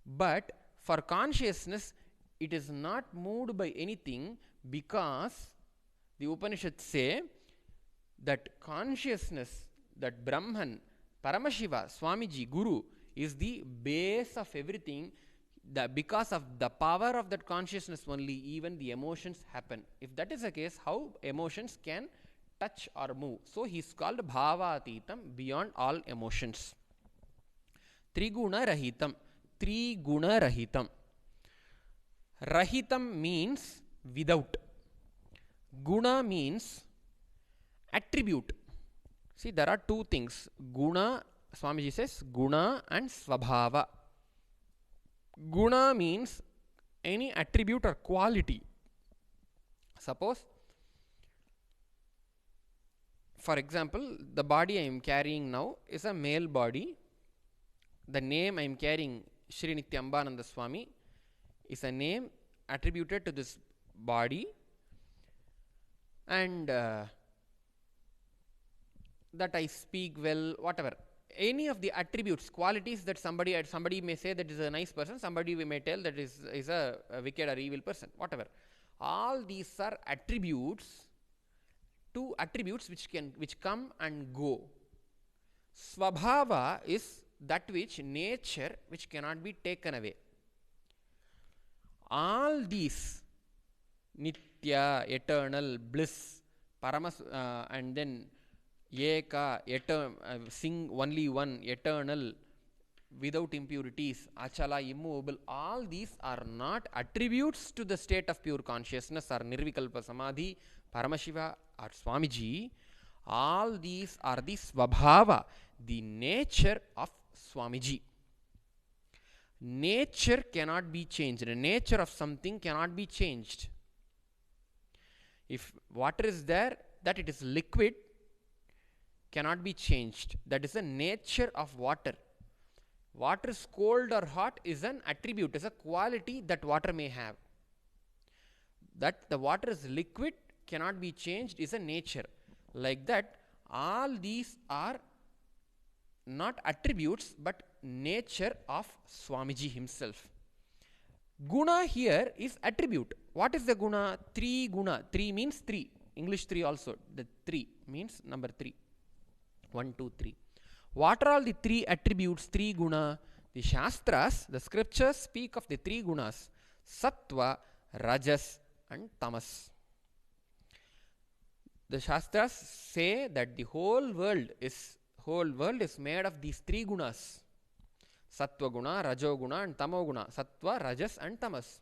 But for consciousness, it is not moved by anything, because the Upanishads say that consciousness, that Brahman, Paramashiva, Swamiji, Guru is the base of everything. Because of the power of that consciousness only, even the emotions happen. If that is the case, how emotions can touch or move? So he is called Bhava Atitam, beyond all emotions. Triguna Rahitam. Triguna Rahitam. Rahitam means without. Guna means attribute. See, there are two things. Guna, Swamiji says, Guna and Swabhava. Guna means any attribute or quality. Suppose, for example, the body I am carrying now is a male body. The name I am carrying, Shri Nityambananda Swami, is a name attributed to this body. and that I speak well, whatever. Any of the attributes, qualities that somebody may say that is a nice person, somebody we may tell that is a wicked or evil person, whatever. All these are attributes, two attributes which come and go. Swabhava is that which nature which cannot be taken away. All these nitya, eternal, bliss, paramas, and then eka, sing only one, eternal, without impurities, achala, immovable, all these are not attributes to the state of pure consciousness or nirvikalpa samadhi, Paramashiva or Swamiji. All these are the swabhava, the nature of Swamiji. Nature cannot be changed. The nature of something cannot be changed. If water is there, that it is liquid, cannot be changed. That is the nature of water. Water is cold or hot is an attribute, is a quality that water may have. That the water is liquid, cannot be changed, is a nature. Like that, all these are not attributes but nature of Swamiji himself. Guna here is attribute. What is the guna? Three guna. Three means three. English three also. The three means number three. 1, 2, 3. What are all the three attributes, three guna? The Shastras, the scriptures speak of the three gunas: Sattva, Rajas and Tamas. The Shastras say that the whole world is made of these three gunas: Sattva guna, Rajo guna and Tamo guna. Sattva, Rajas and Tamas.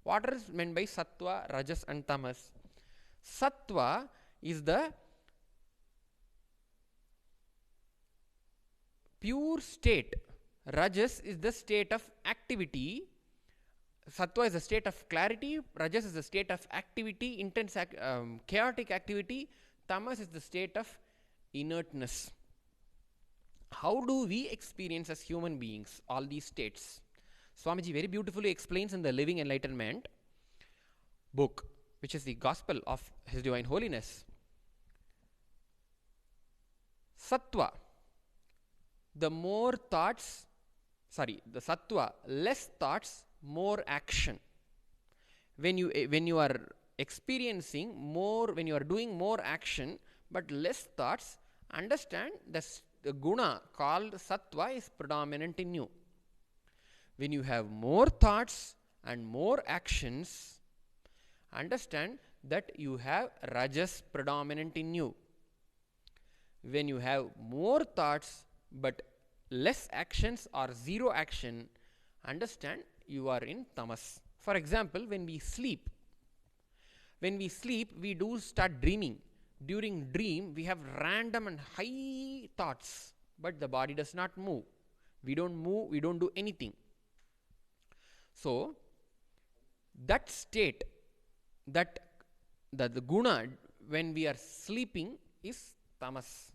What is meant by Sattva, Rajas and Tamas? Sattva is the pure state. Rajas is the state of activity. Sattva is a state of clarity. Rajas is a state of activity, intense chaotic activity. Tamas is the state of inertness. How do we experience as human beings all these states? Swamiji very beautifully explains in the Living Enlightenment book, which is the gospel of His Divine Holiness. Sattva, the sattva, less thoughts, more action. When you are experiencing more, when you are doing more action but less thoughts, understand the guna called sattva is predominant in you. When you have more thoughts and more actions, understand that you have rajas predominant in you. When you have more thoughts but less actions or zero action, understand you are in tamas. For example, when we sleep, we do start dreaming. During dream, we have random and high thoughts, but the body does not move. We don't move, we don't do anything. So, that state, that the guna when we are sleeping is tamas.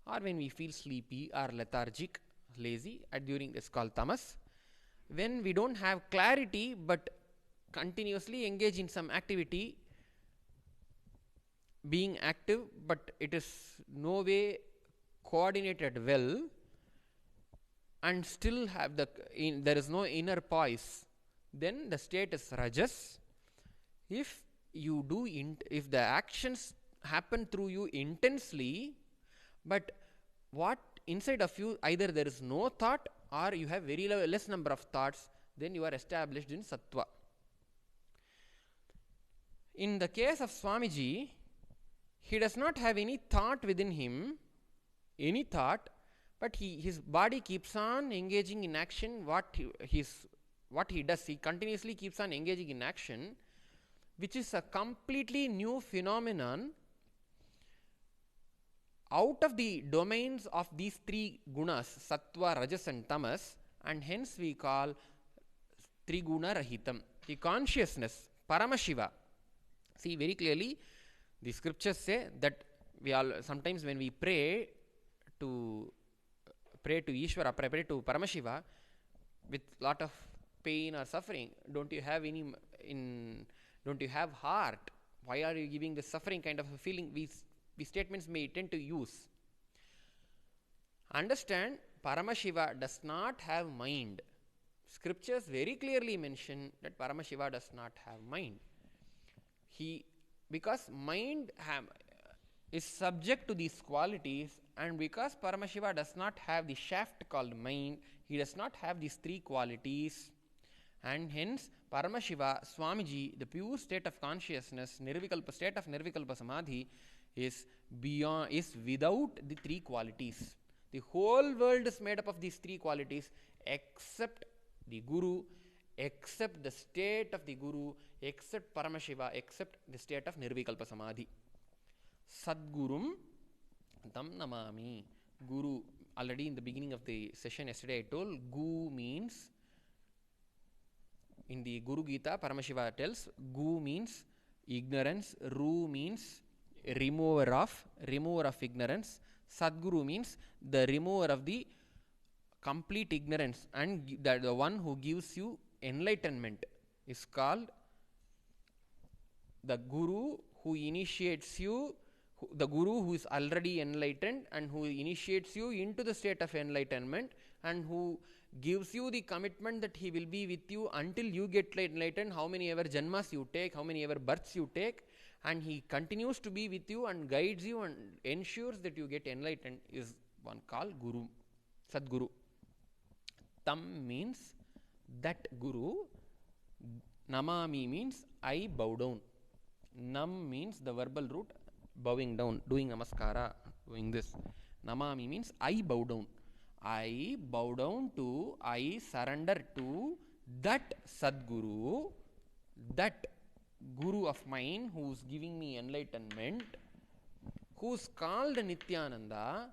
Or when we feel sleepy or lethargic, lazy, during this called tamas. When we don't have clarity but continuously engage in some activity, being active but it is no way coordinated well, and still have there is no inner poise, then the state is rajas. If you do if the actions happen through you intensely, but what inside of you, either there is no thought or you have very less number of thoughts, then you are established in sattva. In the case of Swamiji, he does not have any thought within him, but his body keeps on engaging in action. What he does, he continuously keeps on engaging in action, which is a completely new phenomenon out of the domains of these three gunas, sattva, rajas and tamas, and hence we call triguna rahitam, the consciousness, Paramashiva. See, very clearly the scriptures say that we all sometimes when we pray to Ishvara, pray to Paramashiva with lot of pain or suffering, don't you have heart? Why are you giving the suffering kind of a feeling? We statements may tend to use. Understand, Paramashiva does not have mind. Scriptures very clearly mention that Paramashiva does not have mind. Because mind is subject to these qualities, and because Paramashiva does not have the shaft called mind, he does not have these three qualities, and hence Paramashiva, Swamiji, the pure state of consciousness, Nirvikalpa state of Nirvikalpa Samadhi, is without the three qualities. The whole world is made up of these three qualities except the Guru, except the state of the Guru, except Paramashiva, except the state of Nirvikalpa Samadhi. Sadgurum Tam Namami. Guru, already in the beginning of the session yesterday I told, Gu means, in the Guru Gita, Paramashiva tells, Gu means ignorance, Ru means remover of ignorance, Sadguru means the remover of the complete ignorance, and the one who gives you enlightenment is called the Guru, who initiates you, the Guru who is already enlightened and who initiates you into the state of enlightenment, and who gives you the commitment that he will be with you until you get enlightened, how many ever janmas you take, how many ever births you take, and he continues to be with you and guides you and ensures that you get enlightened, is one called Guru, Sadguru. Tam means that Guru. Namami means I bow down. Nam means the verbal root, bowing down, doing namaskara, doing this. Namami means I bow down. I bow down to, I surrender to that Sadguru, that Guru of mine who is giving me enlightenment, who is called Nityananda,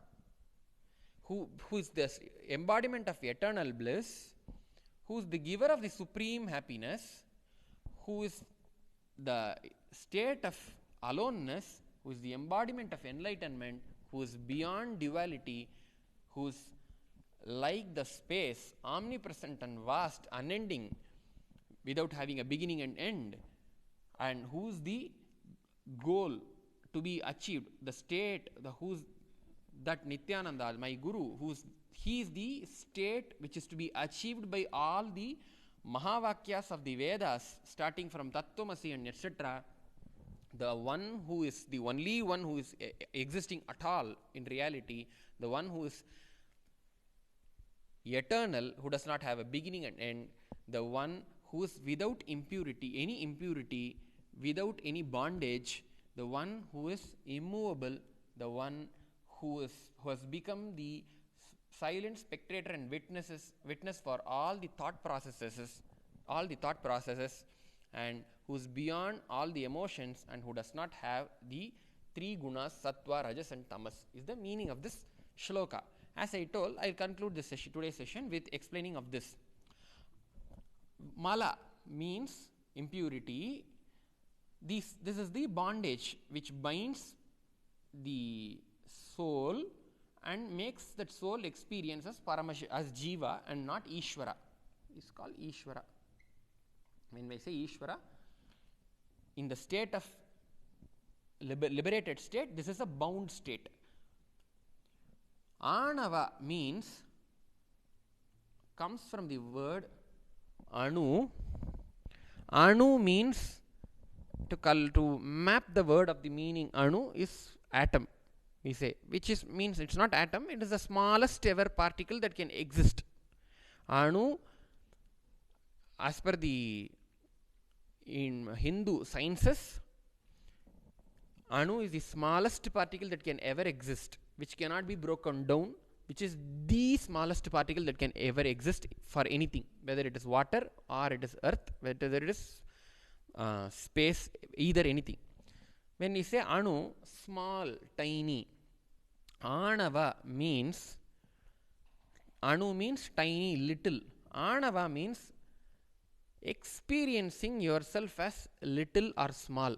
who is the embodiment of eternal bliss, who is the giver of the supreme happiness, who is the state of aloneness, who is the embodiment of enlightenment, who is beyond duality, who is like the space, omnipresent and vast, unending, without having a beginning and end, and who is the goal to be achieved, the state, that Nityananda, my Guru, he is the state which is to be achieved by all the Mahavakyas of the Vedas, starting from Tattvamasi and etc. The one who is the only one who is existing at all in reality, the one who is eternal, who does not have a beginning and end, the one who is without impurity, without any bondage, the one who is immovable, the one who has become the silent spectator and witness for all the thought processes, and who is beyond all the emotions, and who does not have the three gunas, sattva, rajas and tamas, is the meaning of this shloka. As I told, I will conclude this today's session with explaining of this. Mala means impurity. This is the bondage which binds the soul and makes that soul experience as Jiva and not Ishvara. It's called Ishvara. When I say Ishvara, in the state of liberated state, this is a bound state. Anava comes from the word Anu. Anu means, to map the word of the meaning Anu is atom, we say, which means it's not atom, it is the smallest ever particle that can exist. Anu, as per in Hindu sciences, Anu is the smallest particle that can ever exist, which cannot be broken down, which is the smallest particle that can ever exist for anything, whether it is water or it is earth, whether it is space, either anything. When we say Anu, small, tiny, Anava means, Anu means tiny, little. Anava means experiencing yourself as little or small.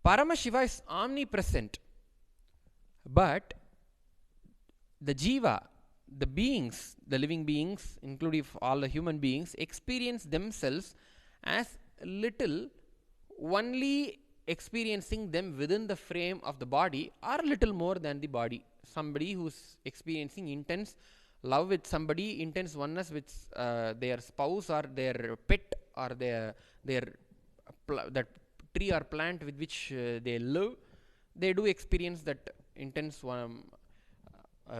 Paramashiva is omnipresent, but the Jiva, the beings, the living beings, including all the human beings, experience themselves as little only experiencing them within the frame of the body or little more than the body. Somebody who's experiencing intense love with somebody, intense oneness with their spouse or their pet or their that tree or plant with which they live, they do experience that intense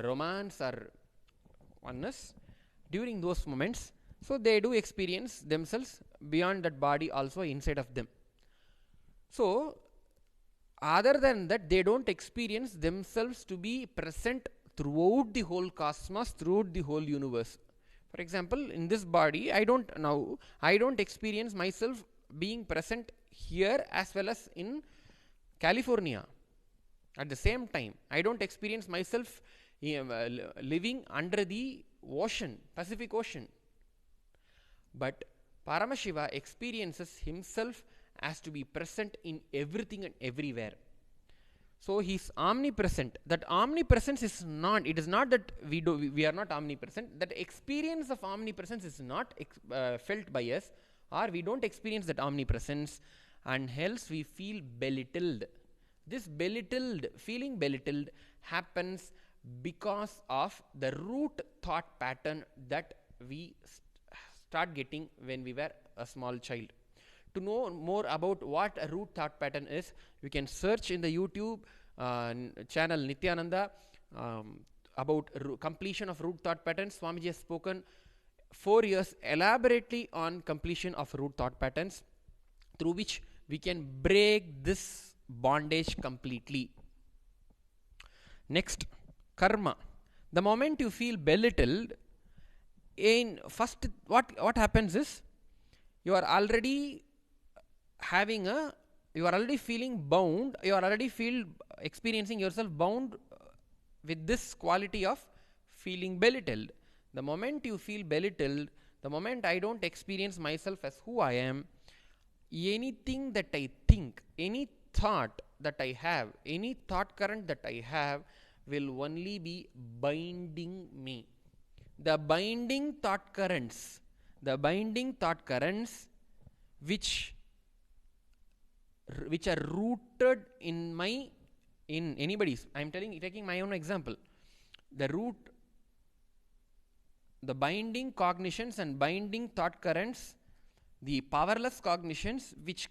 romance or oneness during those moments. So they do experience themselves beyond that body also inside of them. So other than that, they don't experience themselves to be present throughout the whole cosmos, throughout the whole universe. For example, in this body, I don't experience myself being present here as well as in California at the same time. I don't experience myself living under the ocean, Pacific Ocean. But Paramashiva experiences himself as to be present in everything and everywhere. So he is omnipresent. That omnipresence is not, it is not that we are not omnipresent. That experience of omnipresence is not felt by us, or we don't experience that omnipresence, and else we feel belittled. This feeling belittled happens because of the root thought pattern that we start getting when we were a small child. To know more about what a root thought pattern is, you can search in the YouTube channel Nityananda about completion of root thought patterns. Swamiji has spoken 4 years elaborately on completion of root thought patterns, through which we can break this bondage completely. Next, karma. The moment you feel belittled, in first what happens is you are already feeling bound, you are already experiencing yourself bound with this quality of feeling belittled. The moment you feel belittled, the moment I don't experience myself as who I am, anything that I think, any thought that I have, any thought current that I have will only be binding me. The binding thought currents which are rooted in anybody's, I am taking my own example. The binding cognitions and binding thought currents, the powerless cognitions which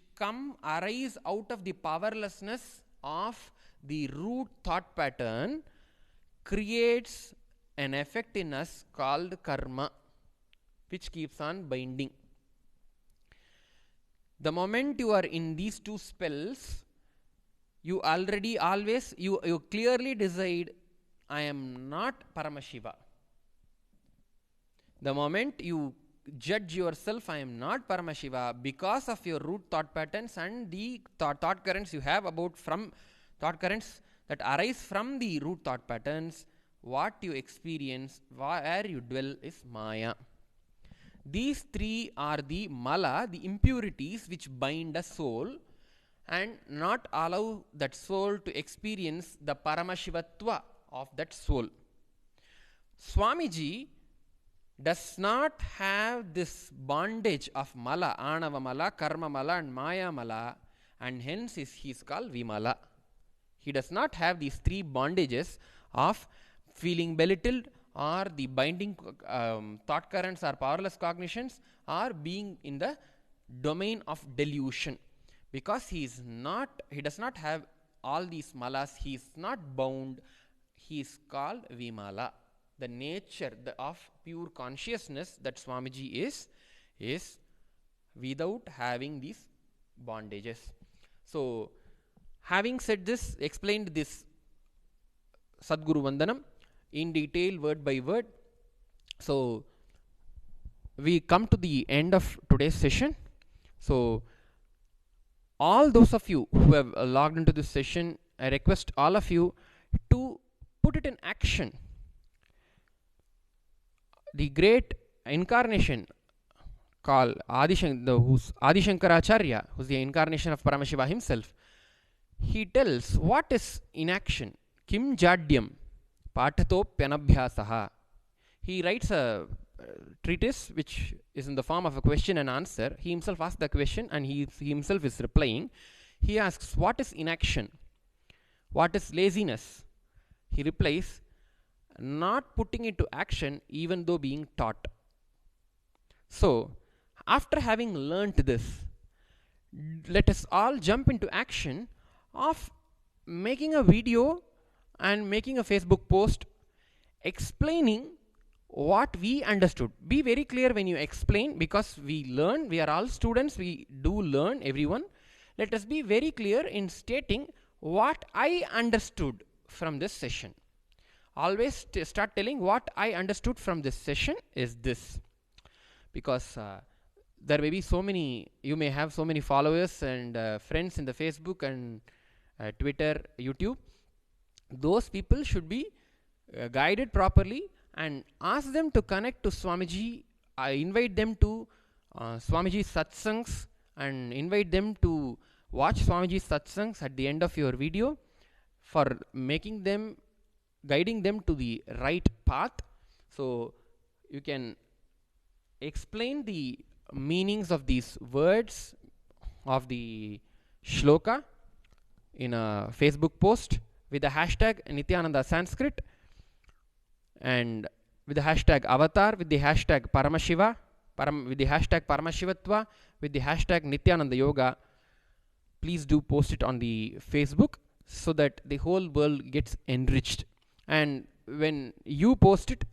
arise out of the powerlessness of the root thought pattern, creates an effect in us called karma, which keeps on binding. The moment you are in these two spells, you clearly decide, I am not Paramashiva. The moment you judge yourself, I am not Paramashiva, because of your root thought patterns and the thought currents you have thought currents that arise from the root thought patterns, what you experience, where you dwell, is Maya. These three are the mala, the impurities which bind a soul and not allow that soul to experience the Paramashivatva of that soul. Swamiji does not have this bondage of mala, anava mala, karma mala and maya mala, and hence he is called Vimala. He does not have these three bondages of feeling belittled, or the binding thought currents or powerless cognitions, or being in the domain of delusion. Because he does not have all these malas, he is not bound, he is called Vimala. The nature of pure consciousness that Swamiji is without having these bondages. So, having said this, explained this Sadguru Vandanam in detail, word by word. So, we come to the end of today's session. So, all those of you who have logged into this session, I request all of you to put it in action. The great incarnation called who's Adi Shankaracharya, who's the incarnation of Paramashiva himself, he tells what is inaction. Kim Jadyam Patatopyanabhyasaha. He writes a treatise which is in the form of a question and answer. He himself asks the question and he himself is replying. He asks, what is inaction? What is laziness? He replies, not putting into action even though being taught. So, after having learnt this, let us all jump into action of making a video and making a Facebook post explaining what we understood. Be very clear when you explain, because we learn, we are all students, we do learn, everyone. Let us be very clear in stating what I understood from this session. Always start telling what I understood from this session is this, because there may be so many, you may have so many followers and friends in the Facebook and Twitter, YouTube. Those people should be guided properly, and ask them to connect to Swamiji. I invite them to Swamiji's satsangs, and invite them to watch Swamiji's satsangs at the end of your video, for making them, guiding them to the right path. So you can explain the meanings of these words of the shloka in a Facebook post with the hashtag Nityananda Sanskrit, and with the hashtag avatar, with the hashtag Paramashiva, with the hashtag Paramashivatva, with the hashtag Nityananda Yoga. Please do post it on the Facebook so that the whole world gets enriched. And when you post it,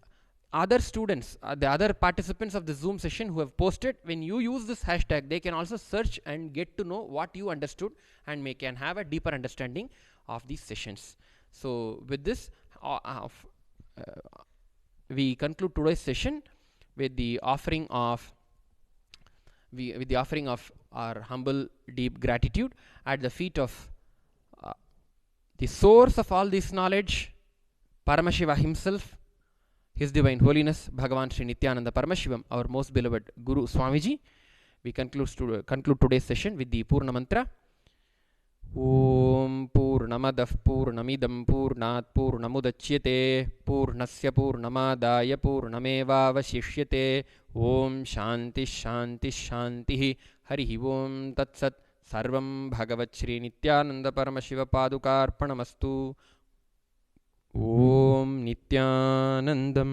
other students, the other participants of the Zoom session who have posted, when you use this hashtag, they can also search and get to know what you understood, and can have a deeper understanding of these sessions. So with this, we conclude today's session with the offering of our humble, deep gratitude at the feet of the source of all this knowledge, Paramashiva himself, His Divine Holiness Bhagavan Sri Nityananda Paramashivam, our most beloved Guru Swamiji. We conclude today's session with the Purna Mantra. Om Purnamadah Purnamidam Purnat Purnamudachyate Purnasya Purnamadaya Purnameva Vashishyate. Om Shanti Shanti Shanti. Harihi Om Tat Sat. Sarvam Bhagavat Shri Nityananda Paramashiva Padukarpanamastu. Om Nityanandam.